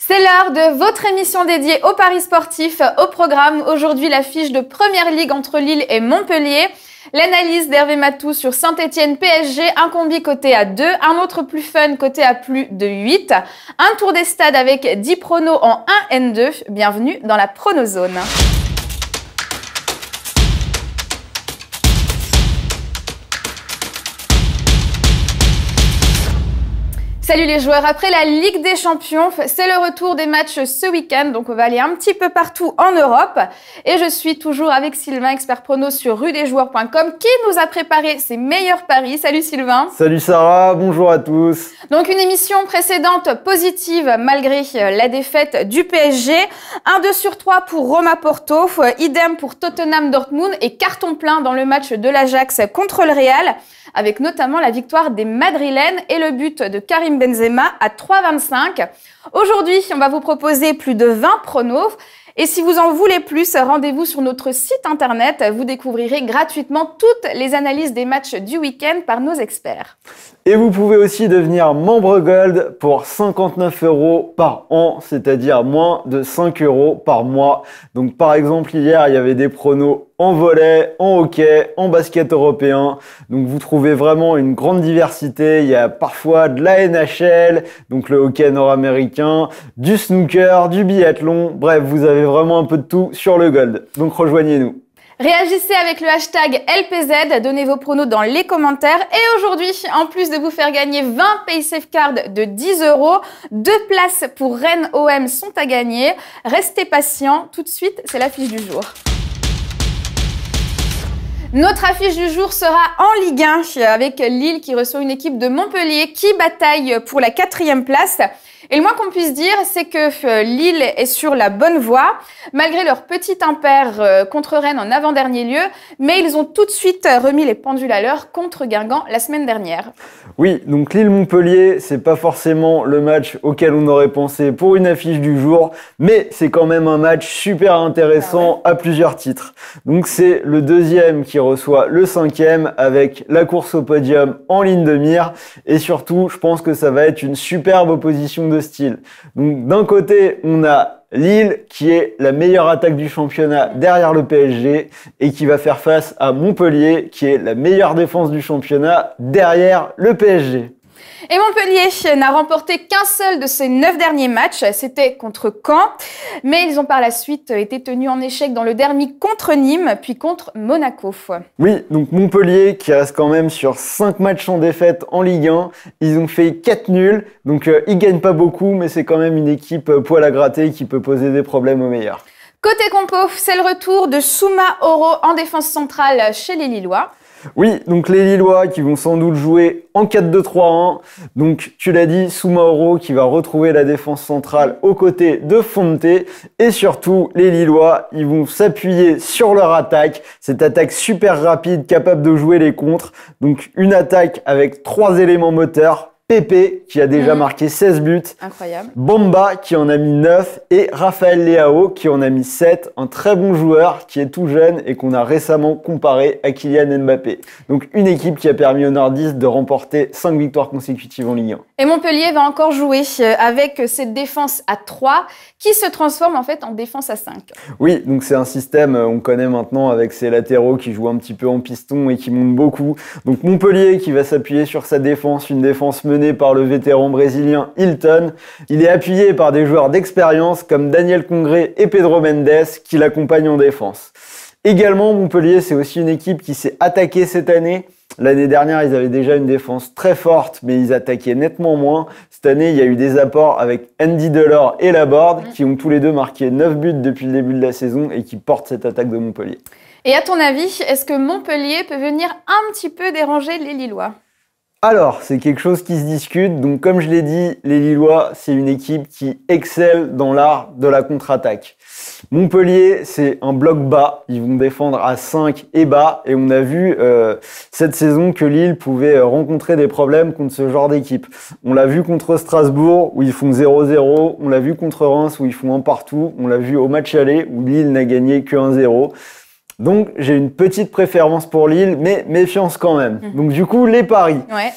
C'est l'heure de votre émission dédiée aux paris sportifs. Au programme, aujourd'hui, l'affiche de Première Ligue entre Lille et Montpellier. L'analyse d'Hervé Matou sur Saint-Etienne PSG, un combi coté à 2, un autre plus fun coté à plus de 8. Un tour des stades avec 10 pronos en 1N2. Bienvenue dans la Pronozone. Salut les joueurs, après la Ligue des Champions, c'est le retour des matchs ce week-end, donc on va aller un petit peu partout en Europe. Et je suis toujours avec Sylvain, expert prono sur rudesjoueurs.com, qui nous a préparé ses meilleurs paris. Salut Sylvain. Salut Sarah, bonjour à tous. Donc une émission précédente positive malgré la défaite du PSG. 1-2 sur 3 pour Roma Porto, idem pour Tottenham Dortmund et carton plein dans le match de l'Ajax contre le Real, avec notamment la victoire des Madrilènes et le but de Karim Benzema à 3,25. Aujourd'hui, on va vous proposer plus de 20 pronos. Et si vous en voulez plus, rendez-vous sur notre site internet. Vous découvrirez gratuitement toutes les analyses des matchs du week-end par nos experts. Et vous pouvez aussi devenir membre Gold pour 59 € par an, c'est-à-dire moins de 5 € par mois. Donc par exemple, hier, il y avait des pronos en volley, en hockey, en basket européen. Donc vous trouvez vraiment une grande diversité. Il y a parfois de la NHL, donc le hockey nord-américain, du snooker, du biathlon. Bref, vous avez vraiment un peu de tout sur le Gold. Donc rejoignez-nous. Réagissez avec le hashtag LPZ, donnez vos pronos dans les commentaires. Et aujourd'hui, en plus de vous faire gagner 20 PaySafe Cards de 10 €, 2 places pour Rennes OM sont à gagner. Restez patients, tout de suite, c'est l'affiche du jour. Notre affiche du jour sera en Ligue 1 avec Lille qui reçoit une équipe de Montpellier qui bataille pour la 4e place. Et le moins qu'on puisse dire, c'est que Lille est sur la bonne voie, malgré leur petit impair contre Rennes en avant-dernier lieu, mais ils ont tout de suite remis les pendules à l'heure contre Guingamp la semaine dernière. Oui, donc Lille-Montpellier, c'est pas forcément le match auquel on aurait pensé pour une affiche du jour, mais c'est quand même un match super intéressant à plusieurs titres. Donc c'est le deuxième qui reçoit le 5e avec la course au podium en ligne de mire, et surtout, je pense que ça va être une superbe opposition de style. Donc d'un côté, on a Lille qui est la meilleure attaque du championnat derrière le PSG et qui va faire face à Montpellier qui est la meilleure défense du championnat derrière le PSG. Et Montpellier n'a remporté qu'un seul de ses 9 derniers matchs, c'était contre Caen, mais ils ont par la suite été tenus en échec dans le derby contre Nîmes, puis contre Monaco. Oui, donc Montpellier qui reste quand même sur 5 matchs sans défaite en Ligue 1, ils ont fait 4 nuls, donc ils gagnent pas beaucoup, mais c'est quand même une équipe poil à gratter qui peut poser des problèmes aux meilleurs. Côté compo, c'est le retour de Souma Oro en défense centrale chez les Lillois. Oui, donc les Lillois qui vont sans doute jouer en 4-2-3-1. Donc tu l'as dit, Soumaoro qui va retrouver la défense centrale aux côtés de Fonte. Et surtout, les Lillois, ils vont s'appuyer sur leur attaque. Cette attaque super rapide, capable de jouer les contres. Donc une attaque avec 3 éléments moteurs. Pépé qui a déjà marqué 16 buts, incroyable. Bamba qui en a mis 9 et Raphaël Leao qui en a mis 7, un très bon joueur qui est tout jeune et qu'on a récemment comparé à Kylian Mbappé. Donc une équipe qui a permis aux Nordistes de remporter 5 victoires consécutives en Ligue 1. Et Montpellier va encore jouer avec cette défense à 3 qui se transforme en fait en défense à 5. Oui, donc c'est un système, on connaît maintenant avec ses latéraux qui jouent un petit peu en piston et qui montent beaucoup. Donc Montpellier qui va s'appuyer sur sa défense, une défense menée par le vétéran brésilien Hilton. Il est appuyé par des joueurs d'expérience comme Daniel Congré et Pedro Mendes qui l'accompagnent en défense. Également, Montpellier, c'est aussi une équipe qui s'est attaquée cette année. L'année dernière, ils avaient déjà une défense très forte, mais ils attaquaient nettement moins. Cette année, il y a eu des apports avec Andy Delors et Laborde qui ont tous les deux marqué 9 buts depuis le début de la saison et qui portent cette attaque de Montpellier. Et à ton avis, est-ce que Montpellier peut venir un petit peu déranger les Lillois ? Alors, c'est quelque chose qui se discute. Donc, comme je l'ai dit, les Lillois, c'est une équipe qui excelle dans l'art de la contre-attaque. Montpellier, c'est un bloc bas. Ils vont défendre à 5 et bas. Et on a vu cette saison que Lille pouvait rencontrer des problèmes contre ce genre d'équipe. On l'a vu contre Strasbourg, où ils font 0-0. On l'a vu contre Reims, où ils font un partout. On l'a vu au match aller, où Lille n'a gagné que 1-0. Donc j'ai une petite préférence pour Lille, mais méfiance quand même. Donc du coup, les paris. Ouais.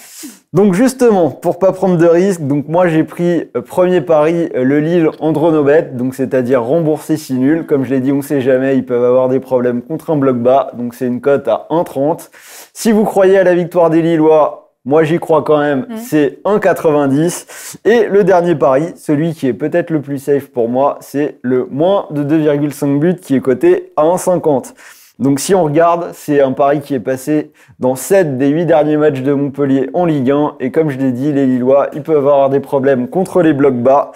Donc justement, pour pas prendre de risques, donc moi j'ai pris premier pari le Lille Andronobet, donc c'est-à-dire remboursé si nul. Comme je l'ai dit, on sait jamais, ils peuvent avoir des problèmes contre un bloc bas, donc c'est une cote à 1,30. Si vous croyez à la victoire des Lillois, moi j'y crois quand même, c'est 1,90. Et le dernier pari, celui qui est peut-être le plus safe pour moi, c'est le moins de 2,5 buts qui est coté à 1,50. Donc si on regarde, c'est un pari qui est passé dans 7 des 8 derniers matchs de Montpellier en Ligue 1. Et comme je l'ai dit, les Lillois, ils peuvent avoir des problèmes contre les blocs bas.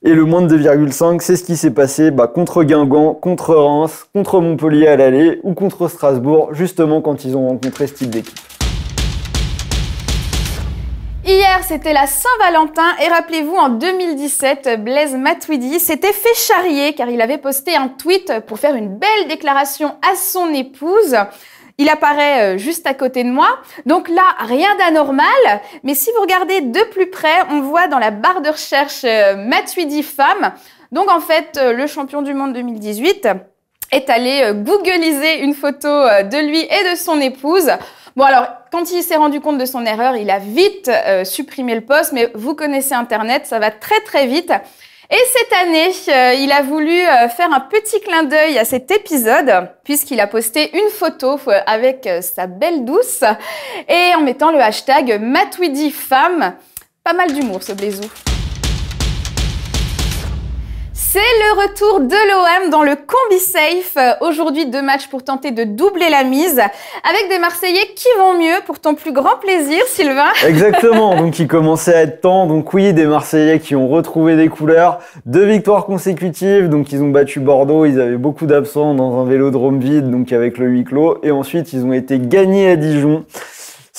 Et le moins de 2,5, c'est ce qui s'est passé contre Guingamp, contre Reims, contre Montpellier à l'aller ou contre Strasbourg, justement quand ils ont rencontré ce type d'équipe. Hier, c'était la Saint-Valentin et rappelez-vous, en 2017, Blaise Matuidi s'était fait charrier car il avait posté un tweet pour faire une belle déclaration à son épouse. Il apparaît juste à côté de moi, donc là, rien d'anormal. Mais si vous regardez de plus près, on voit dans la barre de recherche Matuidi femme. Donc en fait, le champion du monde 2018 est allé googliser une photo de lui et de son épouse. Bon alors, quand il s'est rendu compte de son erreur, il a vite supprimé le post, mais vous connaissez Internet, ça va très très vite. Et cette année, il a voulu faire un petit clin d'œil à cet épisode, puisqu'il a posté une photo avec sa belle douce, et en mettant le hashtag #MatuidiFemme. Pas mal d'humour ce Blaisou. C'est le retour de l'OM dans le Combi Safe. Aujourd'hui, 2 matchs pour tenter de doubler la mise avec des Marseillais qui vont mieux pour ton plus grand plaisir, Sylvain. Exactement, donc il commençait à être temps. Donc oui, des Marseillais qui ont retrouvé des couleurs. 2 victoires consécutives, donc ils ont battu Bordeaux. Ils avaient beaucoup d'absents dans un vélodrome vide, donc avec le huis clos. Et ensuite, ils ont été gagnés à Dijon.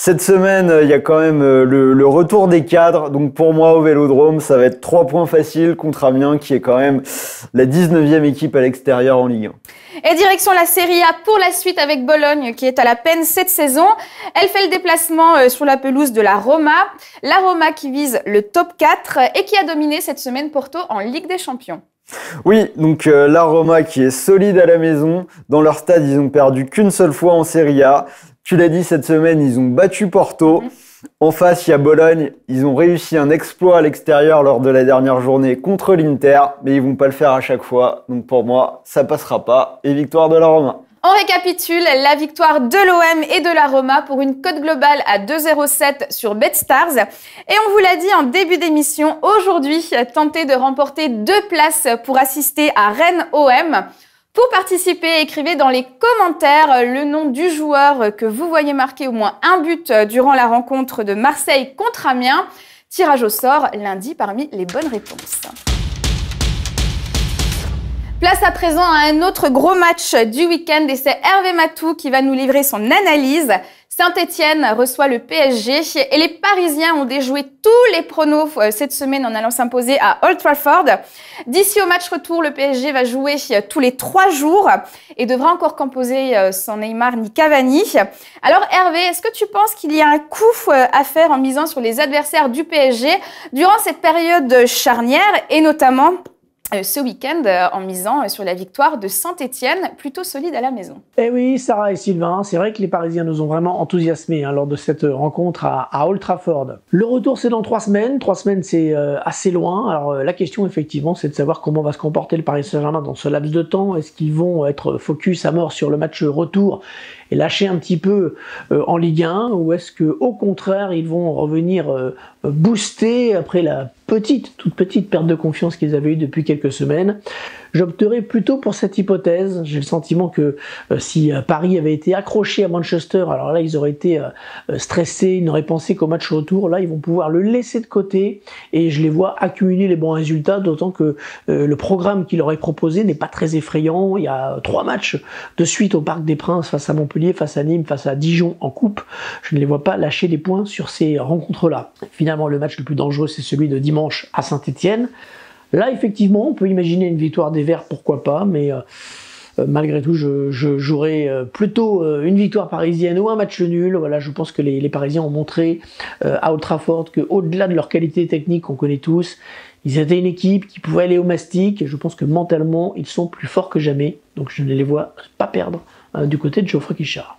Cette semaine, il y a quand même le retour des cadres. Donc pour moi, au Vélodrome, ça va être 3 points faciles contre Amiens, qui est quand même la 19e équipe à l'extérieur en Ligue 1. Et direction la Serie A pour la suite avec Bologne, qui est à la peine cette saison. Elle fait le déplacement sur la pelouse de la Roma. La Roma qui vise le top 4 et qui a dominé cette semaine Porto en Ligue des Champions. Oui, donc la Roma qui est solide à la maison. Dans leur stade, ils ont perdu qu'une seule fois en Serie A. Tu l'as dit, cette semaine, ils ont battu Porto. En face, il y a Bologne. Ils ont réussi un exploit à l'extérieur lors de la dernière journée contre l'Inter, mais ils vont pas le faire à chaque fois. Donc pour moi, ça passera pas. Et victoire de la Roma. On récapitule la victoire de l'OM et de la Roma pour une cote globale à 2,07 sur BetStars. Et on vous l'a dit en début d'émission, aujourd'hui, tentez de remporter 2 places pour assister à Rennes-OM. Pour participer, écrivez dans les commentaires le nom du joueur que vous voyez marquer au moins un but durant la rencontre de Marseille contre Amiens. Tirage au sort lundi parmi les bonnes réponses. Place à présent à un autre gros match du week-end et c'est Hervé Matou qui va nous livrer son analyse. Saint-Etienne reçoit le PSG et les Parisiens ont déjoué tous les pronos cette semaine en allant s'imposer à Old Trafford. D'ici au match retour, le PSG va jouer tous les 3 jours et devra encore composer sans Neymar ni Cavani. Alors Hervé, est-ce que tu penses qu'il y a un coup à faire en misant sur les adversaires du PSG durant cette période charnière et notamment ce week-end en misant sur la victoire de Saint-Etienne, plutôt solide à la maison? Eh oui, Sarah et Sylvain, c'est vrai que les Parisiens nous ont vraiment enthousiasmés lors de cette rencontre à Old Trafford. Le retour, c'est dans 3 semaines. 3 semaines, c'est assez loin. Alors la question, effectivement, c'est de savoir comment va se comporter le Paris Saint-Germain dans ce laps de temps. Est-ce qu'ils vont être focus à mort sur le match retour et lâcher un petit peu en Ligue 1, ou est-ce que au contraire, ils vont revenir booster après la toute petite perte de confiance qu'ils avaient eue depuis quelques semaines? J'opterais plutôt pour cette hypothèse. J'ai le sentiment que si Paris avait été accroché à Manchester, alors là ils auraient été stressés, ils n'auraient pensé qu'au match retour. Là ils vont pouvoir le laisser de côté et je les vois accumuler les bons résultats, d'autant que le programme qu'il leur est proposé n'est pas très effrayant. Il y a 3 matchs de suite au Parc des Princes face à Montpellier, face à Nîmes, face à Dijon en coupe. Je ne les vois pas lâcher des points sur ces rencontres-là. Finalement le match le plus dangereux c'est celui de dimanche à Saint-Etienne. Là, effectivement, on peut imaginer une victoire des Verts, pourquoi pas, mais malgré tout, je jouerais plutôt une victoire parisienne ou un match nul. Voilà, je pense que les Parisiens ont montré à Old Trafford qu'au-delà de leur qualité technique qu'on connaît tous, ils étaient une équipe qui pouvait aller au mastic, et je pense que mentalement, ils sont plus forts que jamais. Donc je ne les vois pas perdre du côté de Geoffrey Guichard.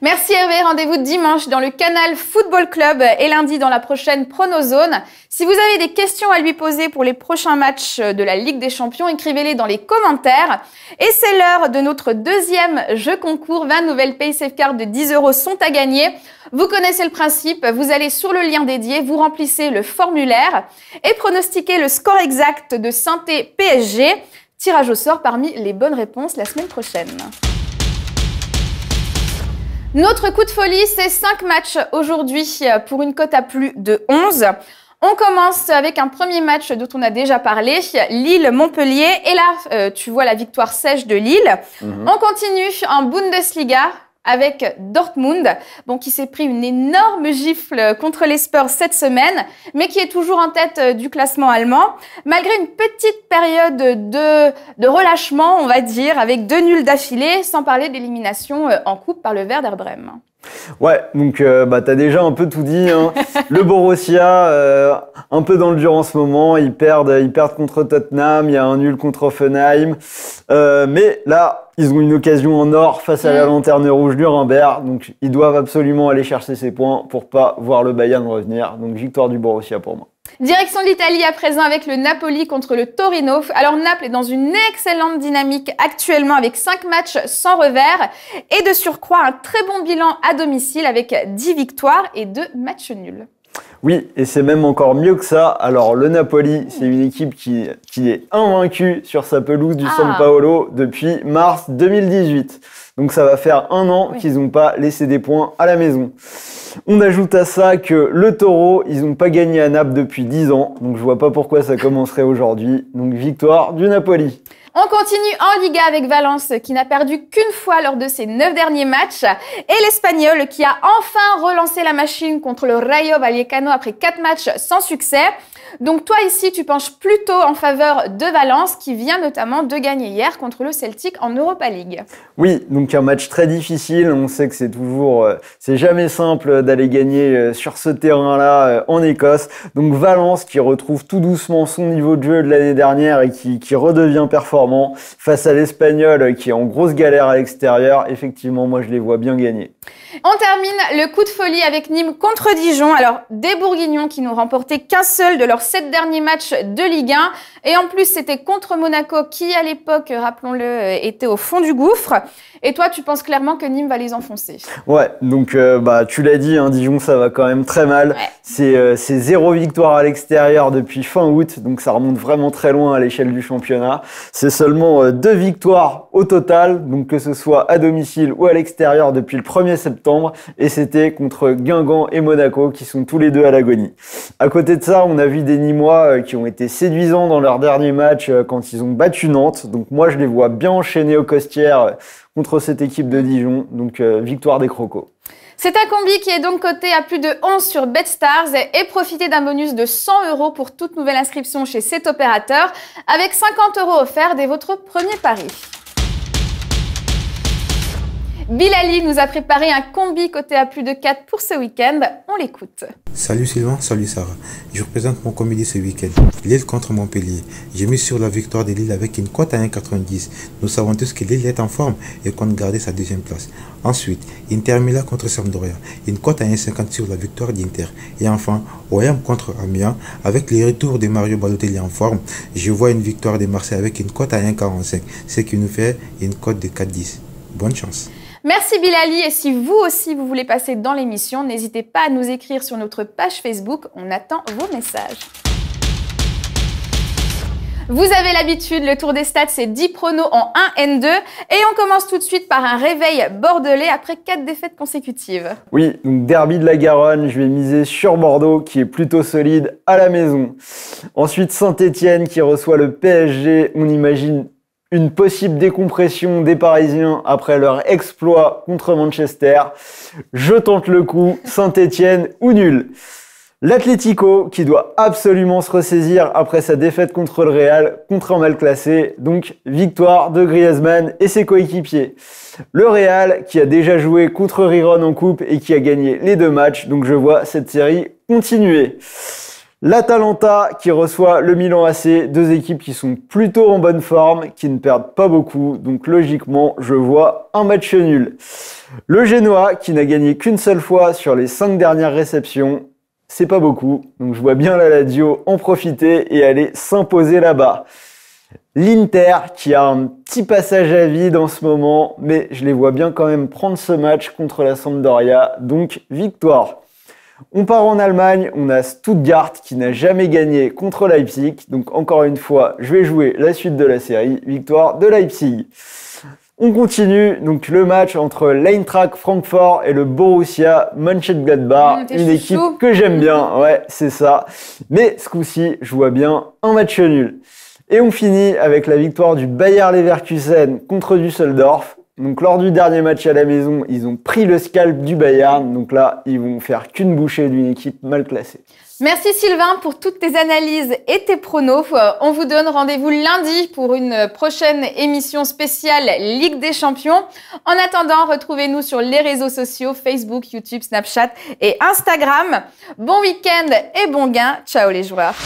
Merci Hervé, rendez-vous dimanche dans le Canal Football Club et lundi dans la prochaine Pronozone. Si vous avez des questions à lui poser pour les prochains matchs de la Ligue des Champions, écrivez-les dans les commentaires. Et c'est l'heure de notre deuxième jeu concours. 20 nouvelles PaySafe Cards de 10 € sont à gagner. Vous connaissez le principe, vous allez sur le lien dédié, vous remplissez le formulaire et pronostiquez le score exact de Saint-Étienne PSG. Tirage au sort parmi les bonnes réponses la semaine prochaine. Notre coup de folie, c'est 5 matchs aujourd'hui pour une cote à plus de 11. On commence avec un premier match dont on a déjà parlé, Lille-Montpellier. Et là, tu vois la victoire sèche de Lille. On continue en Bundesliga avec Dortmund, qui s'est pris une énorme gifle contre les Spurs cette semaine, mais qui est toujours en tête du classement allemand, malgré une petite période de relâchement, on va dire, avec 2 nuls d'affilée, sans parler d'élimination en coupe par le Werder Brême. Ouais, donc t'as déjà un peu tout dit, hein. Le Borussia, un peu dans le dur en ce moment, ils perdent contre Tottenham, il y a un nul contre Hoffenheim, mais là, ils ont une occasion en or face à la lanterne rouge du Nuremberg, donc ils doivent absolument aller chercher ces points pour pas voir le Bayern revenir, donc victoire du Borussia pour moi. Direction l'Italie à présent avec le Napoli contre le Torino. Alors Naples est dans une excellente dynamique actuellement avec 5 matchs sans revers et de surcroît un très bon bilan à domicile avec 10 victoires et 2 matchs nuls. Oui, et c'est même encore mieux que ça. Alors le Napoli, c'est une équipe qui est invaincue sur sa pelouse du San Paolo depuis mars 2018. Donc ça va faire 1 an qu'ils n'ont pas laissé des points à la maison. On ajoute à ça que le Taureau, ils n'ont pas gagné à Naples depuis 10 ans. Donc je vois pas pourquoi ça commencerait aujourd'hui. Donc victoire du Napoli. On continue en Liga avec Valence qui n'a perdu qu'une fois lors de ses 9 derniers matchs et l'Espagnol qui a enfin relancé la machine contre le Rayo Vallecano après 4 matchs sans succès. Donc toi ici tu penches plutôt en faveur de Valence qui vient notamment de gagner hier contre le Celtic en Europa League. Oui, donc un match très difficile. On sait que c'est jamais simple d'aller gagner sur ce terrain-là en Écosse. Donc Valence qui retrouve tout doucement son niveau de jeu de l'année dernière et qui redevient performant face à l'Espagnol qui est en grosse galère à l'extérieur. Effectivement, moi je les vois bien gagner. On termine le coup de folie avec Nîmes contre Dijon. Alors, des Bourguignons qui n'ont remporté qu'un seul de leurs 7 derniers matchs de Ligue 1. Et en plus, c'était contre Monaco qui, à l'époque, rappelons-le, était au fond du gouffre. Et toi, tu penses clairement que Nîmes va les enfoncer? Ouais, donc tu l'as dit, hein, Dijon, ça va quand même très mal. Ouais. C'est 0 victoire à l'extérieur depuis fin août, donc ça remonte vraiment très loin à l'échelle du championnat. C'est seulement 2 victoires au total, donc que ce soit à domicile ou à l'extérieur depuis le 1er septembre. Et c'était contre Guingamp et Monaco qui sont tous les deux à l'agonie. À côté de ça, on a vu des Nîmois qui ont été séduisants dans leur dernier match quand ils ont battu Nantes. Donc moi, je les vois bien enchaîner aux Costières contre cette équipe de Dijon, donc victoire des Crocos. C'est un combi qui est donc coté à plus de 11 sur BetStars et profitez d'un bonus de 100 € pour toute nouvelle inscription chez cet opérateur avec 50 € offerts dès votre premier pari. Bilali nous a préparé un combi coté à plus de 4 pour ce week-end. On l'écoute. Salut Sylvain, salut Sarah. Je représente mon combi de ce week-end. Lille contre Montpellier. J'ai mis sur la victoire de Lille avec une cote à 1,90. Nous savons tous que Lille est en forme et compte garder sa deuxième place. Ensuite, Inter Milan contre Sampdoria. Une cote à 1,50 sur la victoire d'Inter. Et enfin, OM contre Amiens. Avec les retours de Mario Balotelli en forme, je vois une victoire de Marseille avec une cote à 1,45. Ce qui nous fait une cote de 4,10. Bonne chance. Merci Bilali et si vous aussi vous voulez passer dans l'émission, n'hésitez pas à nous écrire sur notre page Facebook, on attend vos messages. Vous avez l'habitude, le tour des stats c'est 10 pronos en 1 N2 et on commence tout de suite par un réveil bordelais après 4 défaites consécutives. Oui, donc derby de la Garonne, je vais miser sur Bordeaux qui est plutôt solide à la maison. Ensuite Saint-Étienne qui reçoit le PSG, on imagine une possible décompression des Parisiens après leur exploit contre Manchester. Je tente le coup, Saint-Étienne ou nul. L'Atlético qui doit absolument se ressaisir après sa défaite contre le Real, contre un mal classé, donc victoire de Griezmann et ses coéquipiers. Le Real qui a déjà joué contre Riron en coupe et qui a gagné les 2 matchs, donc je vois cette série continuer. L'Atalanta qui reçoit le Milan AC, deux équipes qui sont plutôt en bonne forme, qui ne perdent pas beaucoup, donc logiquement je vois un match nul. Le Genoa qui n'a gagné qu'une seule fois sur les 5 dernières réceptions, c'est pas beaucoup, donc je vois bien la Lazio en profiter et aller s'imposer là-bas. L'Inter qui a un petit passage à vide en ce moment, mais je les vois bien quand même prendre ce match contre la Sampdoria, donc victoire. On part en Allemagne, on a Stuttgart qui n'a jamais gagné contre Leipzig. Donc encore une fois, je vais jouer la suite de la série, victoire de Leipzig. On continue, donc le match entre l'Eintracht Francfort et le Borussia Mönchengladbach, une équipe que j'aime bien, ouais c'est ça. Mais ce coup-ci, je vois bien un match nul. Et on finit avec la victoire du Bayer Leverkusen contre Düsseldorf. Donc lors du dernier match à la maison, ils ont pris le scalp du Bayern. Donc là, ils vont faire qu'une bouchée d'une équipe mal classée. Merci Sylvain pour toutes tes analyses et tes pronos. On vous donne rendez-vous lundi pour une prochaine émission spéciale Ligue des Champions. En attendant, retrouvez-nous sur les réseaux sociaux Facebook, YouTube, Snapchat et Instagram. Bon week-end et bon gain. Ciao les joueurs.